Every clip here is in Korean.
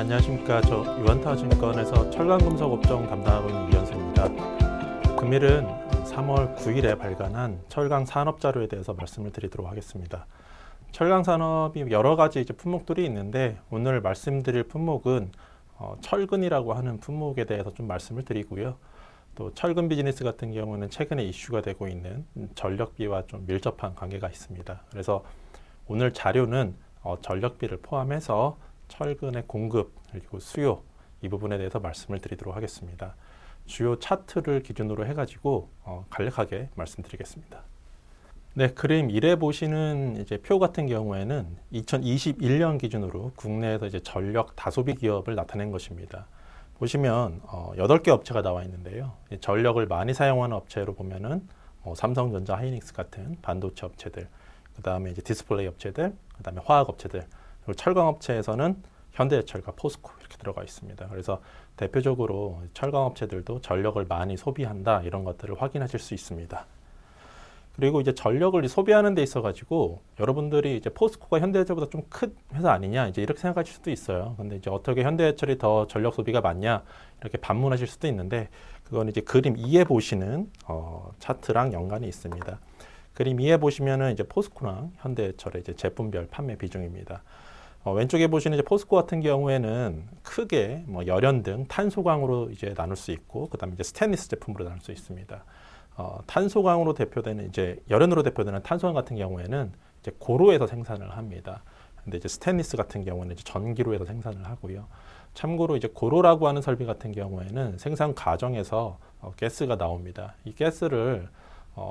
안녕하십니까. 저 유한타증권에서 철강금속 업종 담당하고 있는 이현수입니다. 금일은 3월 9일에 발간한 철강 산업 자료에 대해서 말씀을 드리도록 하겠습니다. 철강 산업이 여러 가지 이제 품목들이 있는데 오늘 말씀드릴 품목은 철근이라고 하는 품목에 대해서 좀 말씀을 드리고요. 또 철근 비즈니스 같은 경우는 최근에 이슈가 되고 있는 전력비와 좀 밀접한 관계가 있습니다. 그래서 오늘 자료는 전력비를 포함해서 철근의 공급 그리고 수요 이 부분에 대해서 말씀을 드리도록 하겠습니다. 주요 차트를 기준으로 해가지고 간략하게 말씀드리겠습니다. 네, 그림 1에 보시는 이제 표 같은 경우에는 2021년 기준으로 국내에서 이제 전력 다소비 기업을 나타낸 것입니다. 보시면 8개 업체가 나와 있는데요. 전력을 많이 사용하는 업체로 보면은 삼성전자, 하이닉스 같은 반도체 업체들, 그 다음에 이제 디스플레이 업체들, 그 다음에 화학 업체들, 그리고 철강 업체에서는 현대해철과 포스코 이렇게 들어가 있습니다. 그래서 대표적으로 철강 업체들도 전력을 많이 소비한다 이런 것들을 확인하실 수 있습니다. 그리고 이제 전력을 소비하는 데 있어 가지고 여러분들이 이제 포스코가 현대해철보다 좀 큰 회사 아니냐 이제 이렇게 생각하실 수도 있어요. 근데 이제 어떻게 현대해철이 더 전력 소비가 많냐 이렇게 반문하실 수도 있는데 그건 이제 그림 2에 보시는 차트랑 연관이 있습니다. 그림 2에 보시면은 이제 포스코랑 현대해철의 이제 제품별 판매 비중입니다. 왼쪽에 보시는 이제 포스코 같은 경우에는 크게 뭐 열연 등 탄소광으로 이제 나눌 수 있고, 그다음에 이제 스테인리스 제품으로 나눌 수 있습니다. 탄소광으로 대표되는 이제 열연으로 대표되는 탄소광 같은 경우에는 이제 고로에서 생산을 합니다. 근데 이제 스테인리스 같은 경우는 이제 전기로에서 생산을 하고요. 참고로 이제 고로라고 하는 설비 같은 경우에는 생산 과정에서 가스가 나옵니다. 이 가스를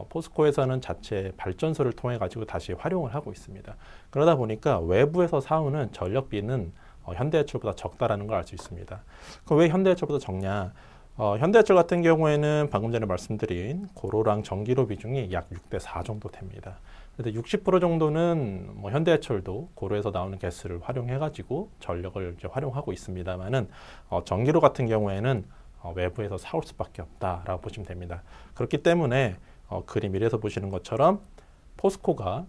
포스코에서는 자체 발전소를 통해 가지고 다시 활용을 하고 있습니다. 그러다 보니까 외부에서 사오는 전력비는 현대해철보다 적다라는 걸 알 수 있습니다. 그럼 왜 현대해철보다 적냐? 현대해철 같은 경우에는 방금 전에 말씀드린 고로랑 전기로 비중이 약 6대 4 정도 됩니다. 근데 60% 정도는 뭐 현대해철도 고로에서 나오는 가스를 활용해 가지고 전력을 이제 활용하고 있습니다만은 전기로 같은 경우에는 외부에서 사올 수밖에 없다라고 보시면 됩니다. 그렇기 때문에 그림 1에서 보시는 것처럼 포스코가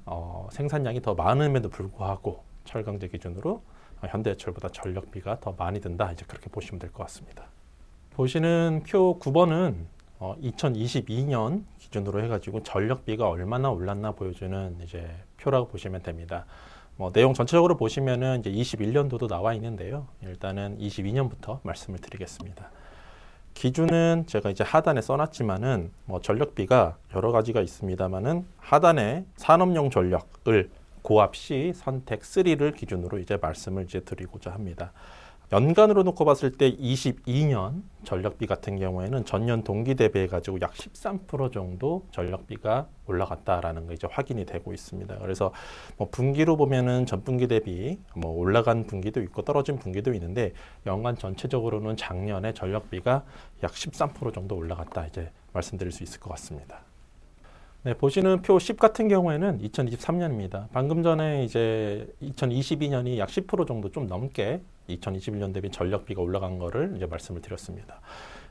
생산량이 더 많음에도 불구하고 철강제 기준으로 현대해철보다 전력비가 더 많이 든다. 이제 그렇게 보시면 될 것 같습니다. 보시는 표 9번은 2022년 기준으로 해가지고 전력비가 얼마나 올랐나 보여주는 이제 표라고 보시면 됩니다. 내용 전체적으로 보시면은 이제 21년도도 나와 있는데요. 일단은 22년부터 말씀을 드리겠습니다. 기준은 제가 이제 하단에 써놨지만은 전력비가 여러 가지가 있습니다만은 하단에 산업용 전력을 고압 C 선택 3를 기준으로 이제 말씀을 이제 드리고자 합니다. 연간으로 놓고 봤을 때 22년 전력비 같은 경우에는 전년 동기 대비해 가지고 약 13% 정도 전력비가 올라갔다라는 거 이제 확인이 되고 있습니다. 그래서 분기로 보면은 전분기 대비 올라간 분기도 있고 떨어진 분기도 있는데 연간 전체적으로는 작년에 전력비가 약 13% 정도 올라갔다 이제 말씀드릴 수 있을 것 같습니다. 네, 보시는 표 10 같은 경우에는 2023년입니다. 방금 전에 이제 2022년이 약 10% 정도 좀 넘게 2021년 대비 전력비가 올라간 거를 이제 말씀을 드렸습니다.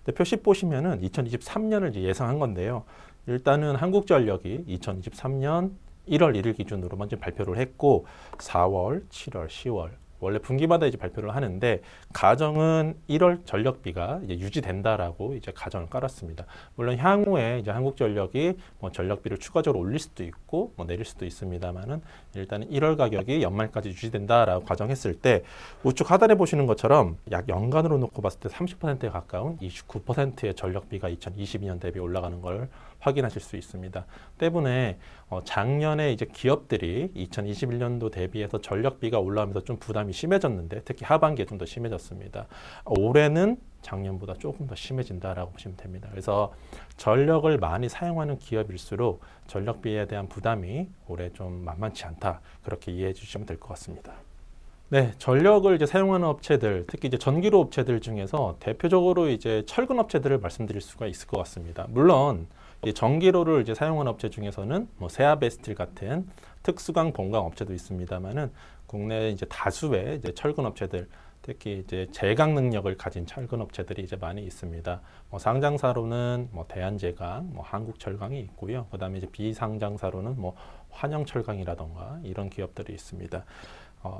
근데 표 10 보시면은 2023년을 이제 예상한 건데요. 일단은 한국전력이 2023년 1월 1일 기준으로 먼저 발표를 했고 4월, 7월, 10월 원래 분기마다 이제 발표를 하는데 가정은 1월 전력비가 이제 유지된다라고 이제 가정을 깔았습니다. 물론 향후에 이제 한국전력이 전력비를 추가적으로 올릴 수도 있고 내릴 수도 있습니다만은 일단은 1월 가격이 연말까지 유지된다라고 가정했을 때 우측 하단에 보시는 것처럼 약 연간으로 놓고 봤을 때 30%에 가까운 29%의 전력비가 2022년 대비 올라가는 걸 확인하실 수 있습니다. 때문에 작년에 이제 기업들이 2021년도 대비해서 전력비가 올라오면서 좀 부담이 심해졌는데 특히 하반기에 좀 더 심해졌습니다. 올해는 작년보다 조금 더 심해진다라고 보시면 됩니다. 그래서 전력을 많이 사용하는 기업일수록 전력비에 대한 부담이 올해 좀 만만치 않다. 그렇게 이해해 주시면 될 것 같습니다. 네, 전력을 이제 사용하는 업체들, 특히 이제 전기로 업체들 중에서 대표적으로 이제 철근 업체들을 말씀드릴 수가 있을 것 같습니다. 물론 전기로를 이제 사용하는 업체 중에서는 세아베스틸 같은 특수강 본강 업체도 있습니다만은 국내 이제 다수의 이제 철근 업체들, 특히 이제 제강 능력을 가진 철근 업체들이 이제 많이 있습니다. 상장사로는 대한제강, 한국철강이 있고요. 그다음에 이제 비상장사로는 환영철강이라던가 이런 기업들이 있습니다.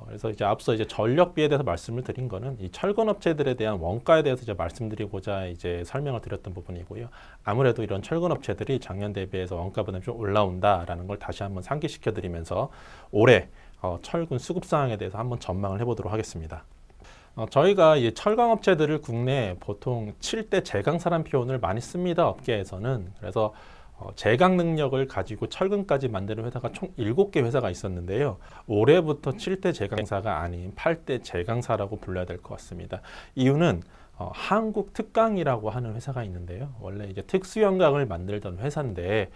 그래서 이제 앞서 이제 전력비에 대해서 말씀을 드린 거는 이 철근 업체들에 대한 원가에 대해서 이제 말씀드리고자 이제 설명을 드렸던 부분이고요. 아무래도 이런 철근 업체들이 작년 대비해서 원가 부담이 좀 올라온다라는 걸 다시 한번 상기시켜 드리면서 올해 철근 수급 상황에 대해서 한번 전망을 해보도록 하겠습니다. 저희가 이 철강 업체들을 국내에 보통 7대 제강사란 표현을 많이 씁니다. 업계에서는. 그래서 제강 능력을 가지고 철근까지 만드는 회사가 총 7개 회사가 있었는데요. 올해부터 7대 제강사가 아닌 8대 제강사라고 불러야 될 것 같습니다. 이유는 한국특강이라고 하는 회사가 있는데요. 원래 이제 특수연강을 만들던 회사인데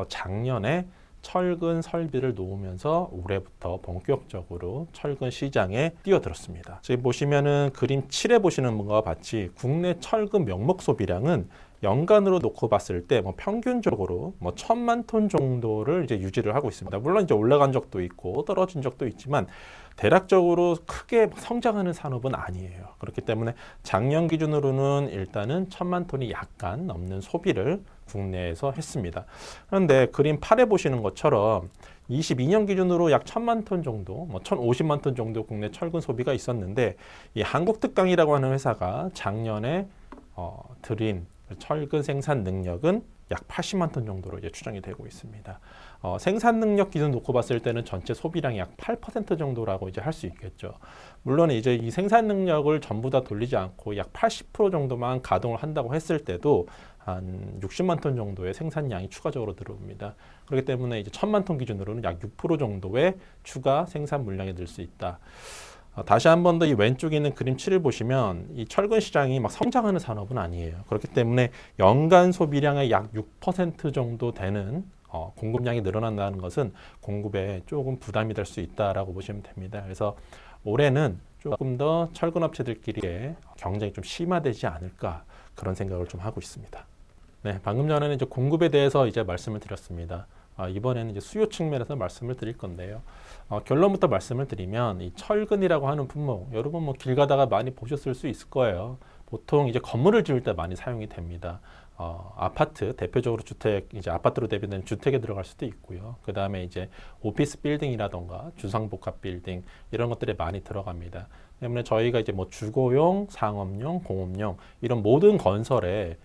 작년에 철근 설비를 놓으면서 올해부터 본격적으로 철근 시장에 뛰어들었습니다. 지금 보시면은 그림 7에 보시는 분과 같이 국내 철근 명목 소비량은 연간으로 놓고 봤을 때 평균적으로 1,000만 톤 정도를 이제 유지를 하고 있습니다. 물론 이제 올라간 적도 있고 떨어진 적도 있지만 대략적으로 크게 성장하는 산업은 아니에요. 그렇기 때문에 작년 기준으로는 일단은 1,000만 톤이 약간 넘는 소비를 국내에서 했습니다. 그런데 그림 8에 보시는 것처럼 22년 기준으로 약 1,000만 톤 정도, 1,050만 톤 정도 국내 철근 소비가 있었는데 이 한국특강이라고 하는 회사가 작년에 들인 철근 생산 능력은 약 80만 톤 정도로 이제 추정이 되고 있습니다. 생산 능력 기준 놓고 봤을 때는 전체 소비량이 약 8% 정도라고 이제 할 수 있겠죠. 물론 이제 이 생산 능력을 전부 다 돌리지 않고 약 80% 정도만 가동을 한다고 했을 때도 한 60만 톤 정도의 생산량이 추가적으로 들어옵니다. 그렇기 때문에 이제 1,000만 톤 기준으로는 약 6% 정도의 추가 생산 물량이 늘 수 있다. 다시 한 번 더 이 왼쪽에 있는 그림 7을 보시면 이 철근 시장이 막 성장하는 산업은 아니에요. 그렇기 때문에 연간 소비량의 약 6% 정도 되는 공급량이 늘어난다는 것은 공급에 조금 부담이 될 수 있다라고 보시면 됩니다. 그래서 올해는 조금 더 철근 업체들끼리의 경쟁이 좀 심화되지 않을까 그런 생각을 좀 하고 있습니다. 네, 방금 전에는 이제 공급에 대해서 이제 말씀을 드렸습니다. 이번에는 이제 수요 측면에서 말씀을 드릴 건데요. 결론부터 말씀을 드리면 이 철근이라고 하는 품목, 여러분 길 가다가 많이 보셨을 수 있을 거예요. 보통 이제 건물을 지을 때 많이 사용이 됩니다. 아파트, 대표적으로 주택, 이제 아파트로 대비되는 주택에 들어갈 수도 있고요. 그 다음에 이제 오피스 빌딩이라던가 주상복합 빌딩 이런 것들에 많이 들어갑니다. 때문에 저희가 이제 주거용, 상업용, 공업용 이런 모든 건설에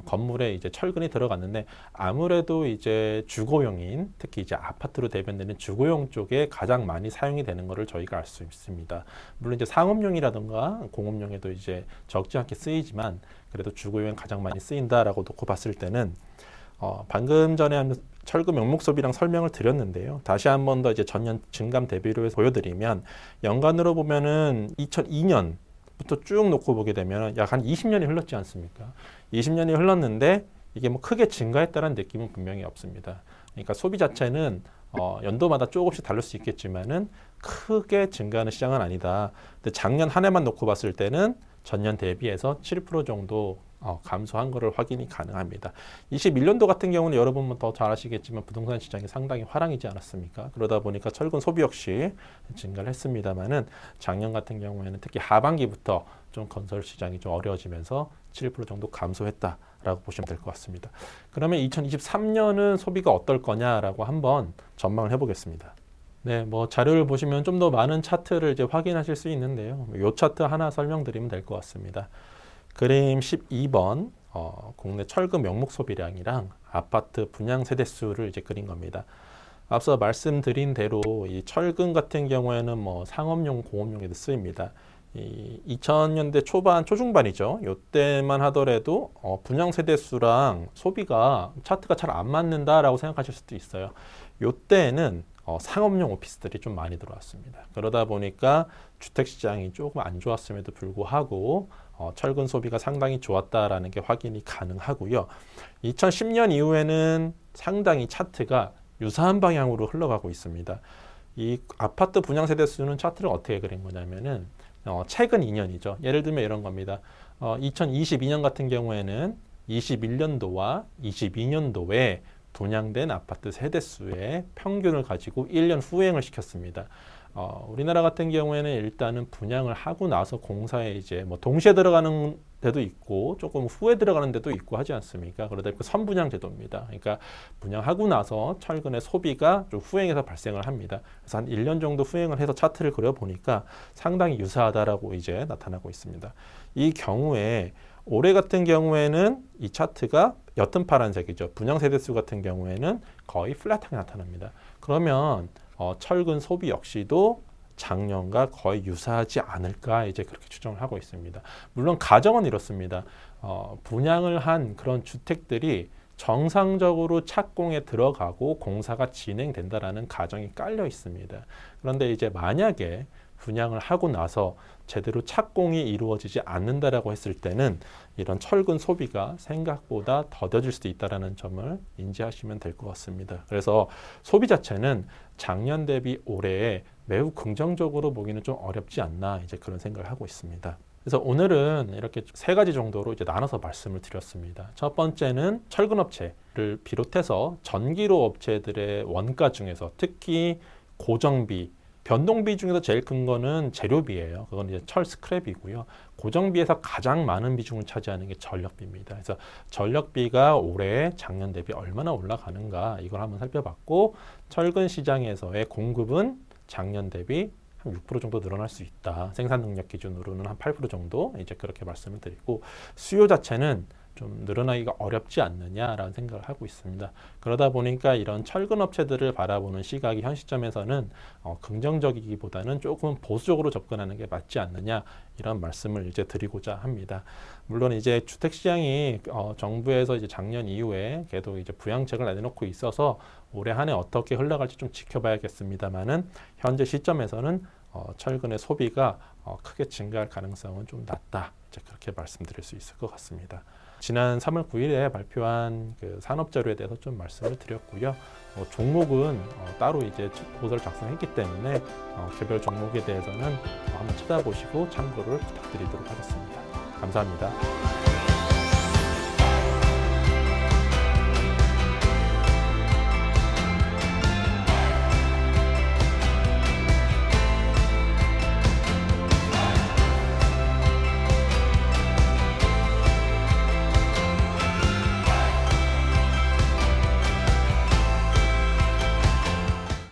건물에 이제 철근이 들어갔는데 아무래도 이제 주거용인 특히 이제 아파트로 대변되는 주거용 쪽에 가장 많이 사용이 되는 것을 저희가 알 수 있습니다. 물론 이제 상업용이라든가 공업용에도 이제 적지 않게 쓰이지만 그래도 주거용에 가장 많이 쓰인다라고 놓고 봤을 때는 방금 전에 철근 명목 소비량 설명을 드렸는데요. 다시 한 번 더 이제 전년 증감 대비로 해서 보여드리면 연간으로 보면은 2002년부터 쭉 놓고 보게 되면 약 한 20년이 흘렀지 않습니까? 20년이 흘렀는데 이게 크게 증가했다는 느낌은 분명히 없습니다. 그러니까 소비 자체는 연도마다 조금씩 다를 수 있겠지만은 크게 증가하는 시장은 아니다. 근데 작년 한 해만 놓고 봤을 때는 전년 대비해서 7% 정도 감소한 것을 확인이 가능합니다. 21년도 같은 경우는 여러분은 더 잘 아시겠지만 부동산 시장이 상당히 화랑이지 않았습니까? 그러다 보니까 철근 소비 역시 증가를 했습니다만은 작년 같은 경우에는 특히 하반기부터 좀 건설 시장이 좀 어려워지면서 7% 정도 감소했다라고 보시면 될 것 같습니다. 그러면 2023년은 소비가 어떨 거냐라고 한번 전망을 해보겠습니다. 네, 자료를 보시면 좀 더 많은 차트를 이제 확인하실 수 있는데요. 이 차트 하나 설명드리면 될 것 같습니다. 그림 12번 국내 철근 명목 소비량이랑 아파트 분양 세대수를 이제 그린 겁니다. 앞서 말씀드린 대로 이 철근 같은 경우에는 상업용, 공업용에도 쓰입니다. 이 2000년대 초반, 초중반이죠. 이때만 하더라도 분양 세대수랑 소비가 차트가 잘 안 맞는다라고 생각하실 수도 있어요. 이때는 상업용 오피스들이 좀 많이 들어왔습니다. 그러다 보니까 주택 시장이 조금 안 좋았음에도 불구하고 철근 소비가 상당히 좋았다라는 게 확인이 가능하고요. 2010년 이후에는 상당히 차트가 유사한 방향으로 흘러가고 있습니다. 이 아파트 분양 세대 수는 차트를 어떻게 그린 거냐면은 최근 2년이죠. 예를 들면 이런 겁니다. 2022년 같은 경우에는 21년도와 22년도에 분양된 아파트 세대수의 평균을 가지고 1년 후행을 시켰습니다. 우리나라 같은 경우에는 일단은 분양을 하고 나서 공사에 이제 동시에 들어가는 데도 있고 조금 후에 들어가는 데도 있고 하지 않습니까? 그러다 보니까 선분양 제도입니다. 그러니까 분양하고 나서 철근의 소비가 좀 후행해서 발생을 합니다. 그래서 한 1년 정도 후행을 해서 차트를 그려보니까 상당히 유사하다라고 이제 나타나고 있습니다. 이 경우에 올해 같은 경우에는 이 차트가 옅은 파란색이죠. 분양 세대수 같은 경우에는 거의 플랫하게 나타납니다. 그러면 철근 소비 역시도 작년과 거의 유사하지 않을까 이제 그렇게 추정을 하고 있습니다. 물론 가정은 이렇습니다. 분양을 한 그런 주택들이 정상적으로 착공에 들어가고 공사가 진행된다라는 가정이 깔려 있습니다. 그런데 이제 만약에 분양을 하고 나서 제대로 착공이 이루어지지 않는다라고 했을 때는 이런 철근 소비가 생각보다 더뎌질 수도 있다는 점을 인지하시면 될 것 같습니다. 그래서 소비 자체는 작년 대비 올해에 매우 긍정적으로 보기는 좀 어렵지 않나 이제 그런 생각을 하고 있습니다. 그래서 오늘은 이렇게 세 가지 정도로 이제 나눠서 말씀을 드렸습니다. 첫 번째는 철근 업체를 비롯해서 전기로 업체들의 원가 중에서 특히 고정비, 변동비 중에서 제일 큰 거는 재료비예요. 그건 이제 철 스크랩이고요. 고정비에서 가장 많은 비중을 차지하는 게 전력비입니다. 그래서 전력비가 올해 작년 대비 얼마나 올라가는가 이걸 한번 살펴봤고, 철근 시장에서의 공급은 작년 대비 한 6% 정도 늘어날 수 있다. 생산 능력 기준으로는 한 8% 정도 이제 그렇게 말씀을 드리고, 수요 자체는 좀 늘어나기가 어렵지 않느냐라는 생각을 하고 있습니다. 그러다 보니까 이런 철근 업체들을 바라보는 시각이 현 시점에서는 긍정적이기보다는 조금 보수적으로 접근하는 게 맞지 않느냐 이런 말씀을 이제 드리고자 합니다. 물론 이제 주택 시장이 정부에서 이제 작년 이후에 계속 이제 부양책을 내놓고 있어서 올해 한 해 어떻게 흘러갈지 좀 지켜봐야겠습니다만은 현재 시점에서는 철근의 소비가 크게 증가할 가능성은 좀 낮다. 이제 그렇게 말씀드릴 수 있을 것 같습니다. 지난 3월 9일에 발표한 그 산업자료에 대해서 좀 말씀을 드렸고요. 종목은 따로 이제 보고서를 작성했기 때문에 개별 종목에 대해서는 한번 찾아보시고 참고를 부탁드리도록 하겠습니다. 감사합니다.